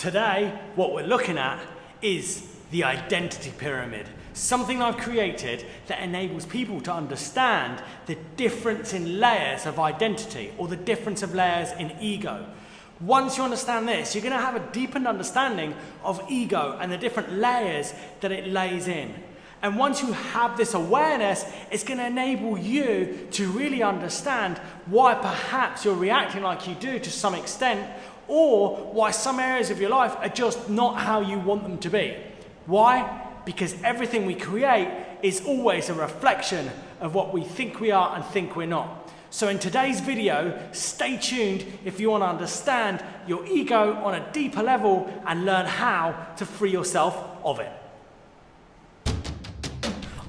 Today, what we're looking at is the identity pyramid, something I've created that enables people to understand the difference in layers of identity or the difference of layers in ego. Once you understand this, you're going to have a deepened understanding of ego and the different layers that it lays in. And once you have this awareness, it's going to enable you to really understand why perhaps you're reacting like you do to some extent, or why some areas of your life are just not how you want them to be. Why? Because everything we create is always a reflection of what we think we are and think we're not. So in today's video, stay tuned if you want to understand your ego on a deeper level and learn how to free yourself of it.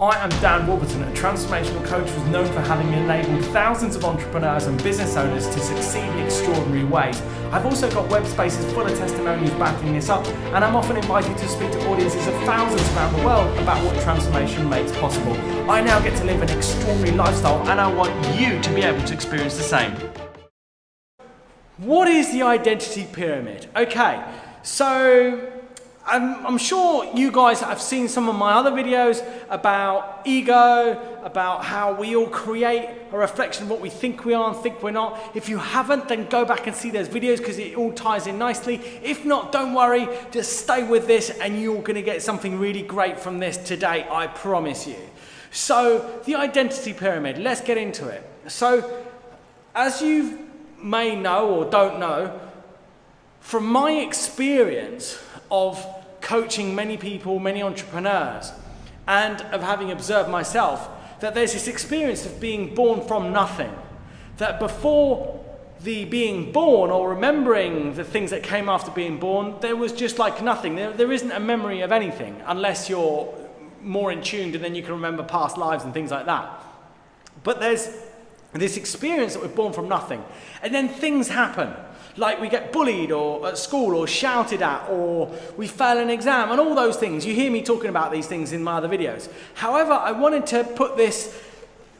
I am Dan Warburton, a transformational coach who's known for having enabled thousands of entrepreneurs and business owners to succeed in extraordinary ways. I've also got web spaces full of testimonials backing this up, and I'm often invited to speak to audiences of thousands around the world about what transformation makes possible. I now get to live an extraordinary lifestyle, and I want you to be able to experience the same. What is the identity pyramid? Okay, so I'm sure you guys have seen some of my other videos about ego, about how we all create a reflection of what we think we are and think we're not. If you haven't, then go back and see those videos because it all ties in nicely. If not, don't worry, just stay with this and you're going to get something really great from this today, I promise you. So, the identity pyramid, let's get into it. So, as you may know or don't know, from my experience of coaching many people, many entrepreneurs, and of having observed myself, that there's this experience of being born from nothing. That before the being born or remembering the things that came after being born, there was just like nothing. There isn't a memory of anything unless you're more in tune and then you can remember past lives and things like that. But there's this experience that we're born from nothing. And then things happen. Like we get bullied or at school or shouted at, or we fail an exam, and all those things. You hear me talking about these things in my other videos. However, I wanted to put this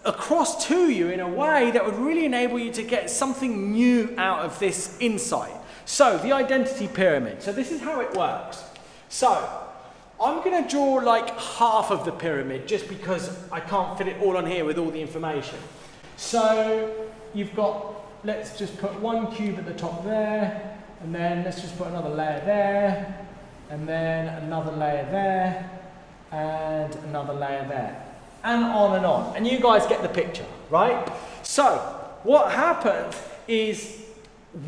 across to you in a way that would really enable you to get something new out of this insight. So, the identity pyramid. So this is how it works. So, I'm going to draw like half of the pyramid just because I can't fit it all on here with all the information. So, you've got, let's just put one cube at the top there, and then let's just put another layer there, and then another layer there, and another layer there, and on and on. And you guys get the picture, right? So, what happens is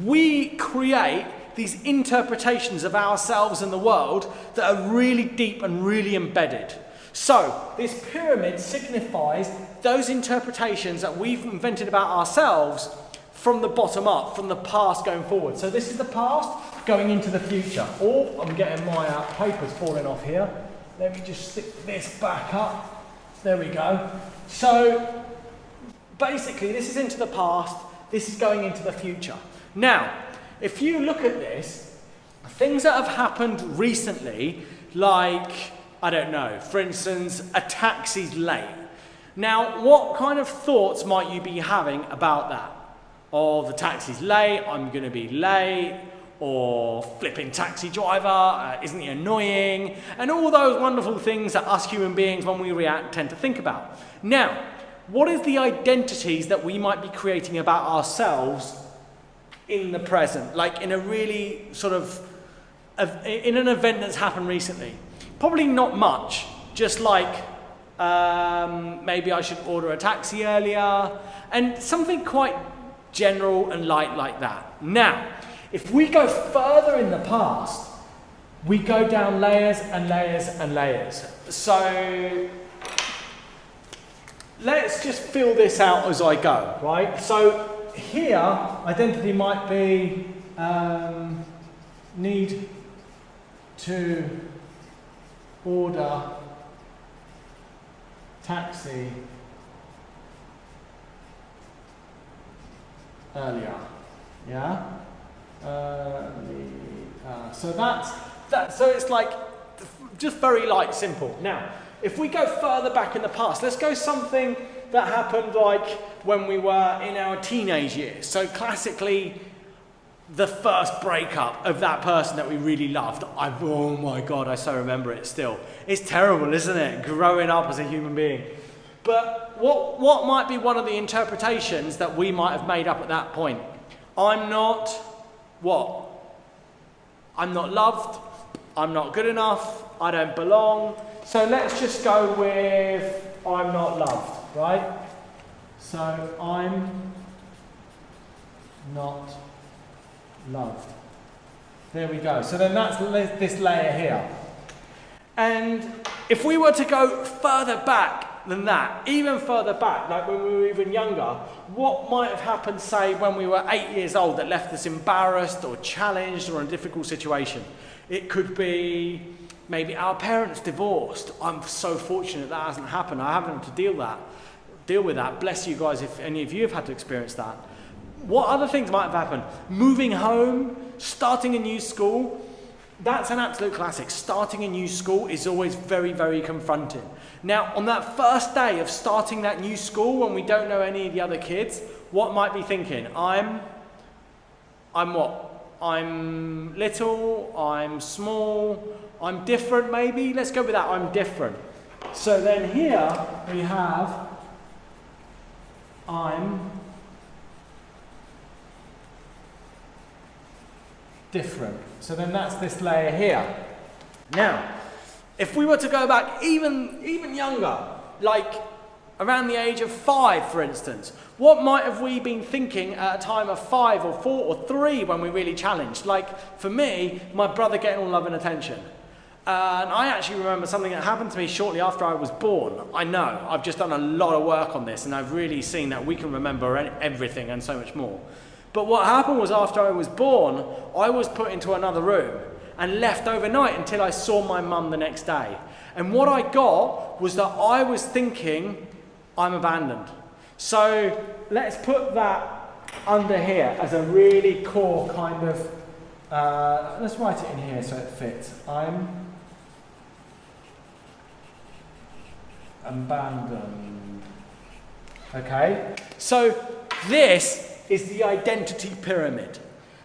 we create these interpretations of ourselves and the world that are really deep and really embedded. So, this pyramid signifies those interpretations that we've invented about ourselves from the bottom up, from the past going forward. So this is the past going into the future. Oh, I'm getting my papers falling off here. Let me just stick this back up. There we go. So basically this is into the past, this is going into the future. Now, if you look at this, things that have happened recently, like, I don't know, for instance, a taxi's late. Now, what kind of thoughts might you be having about that? Or the taxi's late, I'm going to be late, or flipping taxi driver, isn't he annoying? And all those wonderful things that us human beings, when we react, tend to think about. Now, what is the identities that we might be creating about ourselves in the present? Like in a really sort of, in an event that's happened recently? Probably not much, just like maybe I should order a taxi earlier, and something quite general and light like that. Now, if we go further in the past, we go down layers and layers and layers. So let's just fill this out as I go, right? So here, identity might be need to order taxi earlier, yeah? So so it's like just very light, simple. Now, if we go further back in the past, let's go something that happened like when we were in our teenage years. So classically, the first breakup of that person that we really loved. Oh my God, I so remember it still. It's terrible, isn't it? Growing up as a human being. But what might be one of the interpretations that we might have made up at that point? I'm not what? I'm not loved. I'm not good enough. I don't belong. So let's just go with I'm not loved, right? So I'm not loved. There we go. So then that's this layer here. And if we were to go further back than that, even further back, like when we were even younger, what might have happened, say, when we were 8 years old that left us embarrassed or challenged or in a difficult situation? It could be maybe our parents divorced. I'm so fortunate that hasn't happened. I haven't had to deal with that. Bless you guys if any of you have had to experience that. What other things might have happened? Moving home, starting a new school. That's an absolute classic. Starting a new school is always very, very confronting. Now, on that first day of starting that new school, when we don't know any of the other kids, what might be thinking? I'm what? I'm little, I'm small, I'm different maybe. Let's go with that, I'm different. So then here we have I'm different. So then that's this layer here. Now, if we were to go back even younger, like around the age of 5, for instance, what might have we been thinking at a time of 5 or 4 or 3 when we really challenged? Like for me, my brother getting all love and attention. And I actually remember something that happened to me shortly after I was born. I know, I've just done a lot of work on this and I've really seen that we can remember everything and so much more. But what happened was after I was born, I was put into another room and left overnight until I saw my mum the next day. And what I got was that I was thinking, I'm abandoned. So let's put that under here as a really core kind of, let's write it in here so it fits. I'm abandoned. Okay, so this is the identity pyramid.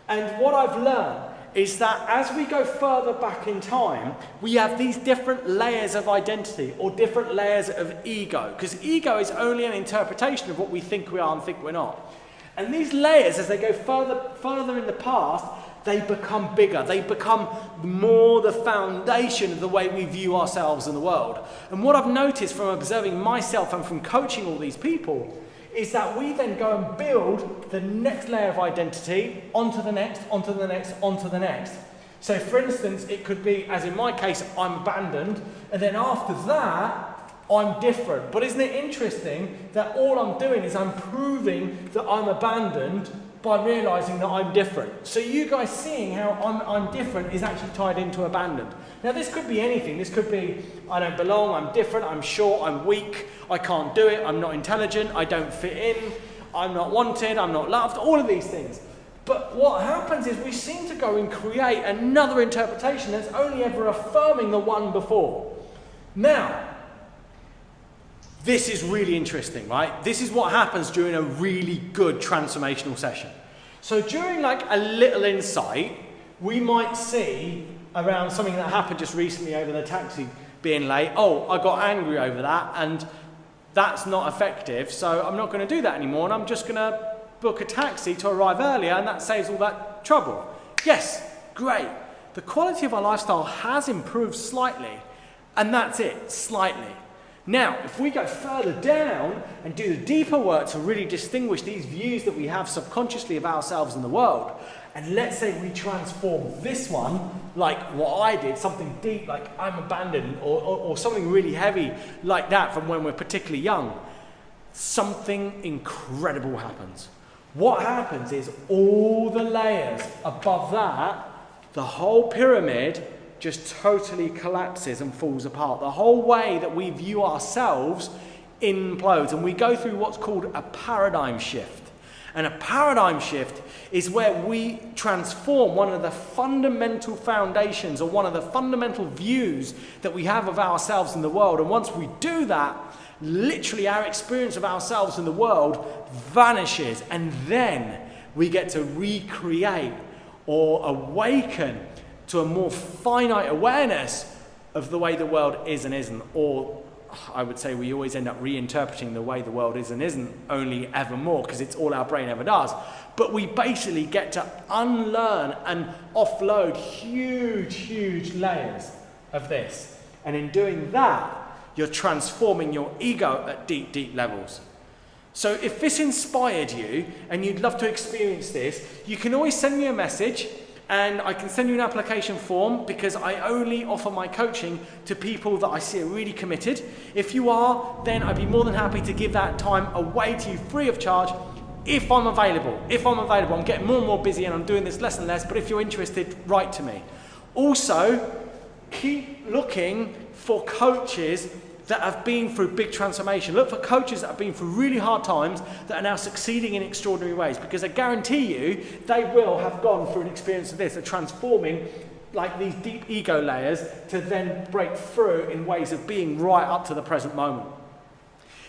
And what I've learned is that as we go further back in time, we have these different layers of identity or different layers of ego, because ego is only an interpretation of what we think we are and think we're not. And these layers, as they go further in the past, they become bigger. They become more the foundation of the way we view ourselves in the world. And what I've noticed from observing myself and from coaching all these people is that we then go and build the next layer of identity onto the next, onto the next, onto the next. So for instance, it could be, as in my case, I'm abandoned, and then after that, I'm different. But isn't it interesting that all I'm doing is I'm proving that I'm abandoned by realizing that I'm different. So you guys seeing how I'm different is actually tied into abandoned. Now this could be anything. This could be I don't belong, I'm different, I'm short, I'm weak, I can't do it, I'm not intelligent, I don't fit in, I'm not wanted, I'm not loved, all of these things. But what happens is we seem to go and create another interpretation that's only ever affirming the one before. Now, this is really interesting, right? This is what happens during a really good transformational session. So during like a little insight, we might see around something that happened just recently over the taxi being late. Oh, I got angry over that and that's not effective, so I'm not going to do that anymore and I'm just going to book a taxi to arrive earlier and that saves all that trouble. Yes, great. The quality of our lifestyle has improved slightly and that's it, slightly. Now, if we go further down and do the deeper work to really distinguish these views that we have subconsciously of ourselves and the world, and let's say we transform this one, like what I did, something deep like I'm abandoned, or something really heavy like that from when we're particularly young, something incredible happens. What happens is all the layers above that, the whole pyramid, just totally collapses and falls apart. The whole way that we view ourselves implodes, and we go through what's called a paradigm shift. And a paradigm shift is where we transform one of the fundamental foundations or one of the fundamental views that we have of ourselves in the world. And once we do that, literally our experience of ourselves in the world vanishes, and then we get to recreate or awaken to a more finite awareness of the way the world is and isn't, or I would say we always end up reinterpreting the way the world is and isn't only ever more, because it's all our brain ever does. But we basically get to unlearn and offload huge layers of this. And in doing that, you're transforming your ego at deep levels. So if this inspired you and you'd love to experience this, you can always send me a message and I can send you an application form, because I only offer my coaching to people that I see are really committed. If you are, then I'd be more than happy to give that time away to you free of charge if I'm available. I'm getting more and more busy and I'm doing this less and less, but if you're interested, write to me. Also, keep looking for coaches that have been through big transformation. Look for coaches that have been through really hard times that are now succeeding in extraordinary ways, because I guarantee you they will have gone through an experience of this, of transforming like these deep ego layers to then break through in ways of being right up to the present moment.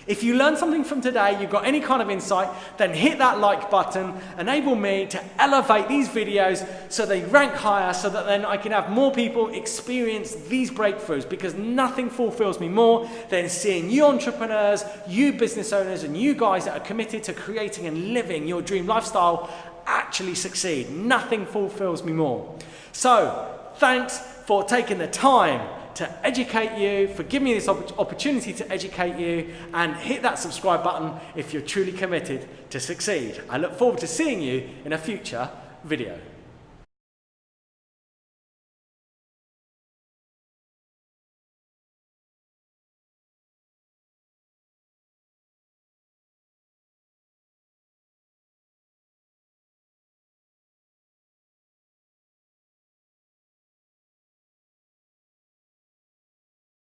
If you learned something from today, you've got any kind of insight, then hit that like button, enable me to elevate these videos so they rank higher, so that then I can have more people experience these breakthroughs, because nothing fulfills me more than seeing you entrepreneurs, you business owners, and you guys that are committed to creating and living your dream lifestyle actually succeed. Nothing fulfills me more. So, thanks for taking the time to educate you, for giving me this opportunity to educate you, and hit that subscribe button if you're truly committed to succeed. I look forward to seeing you in a future video.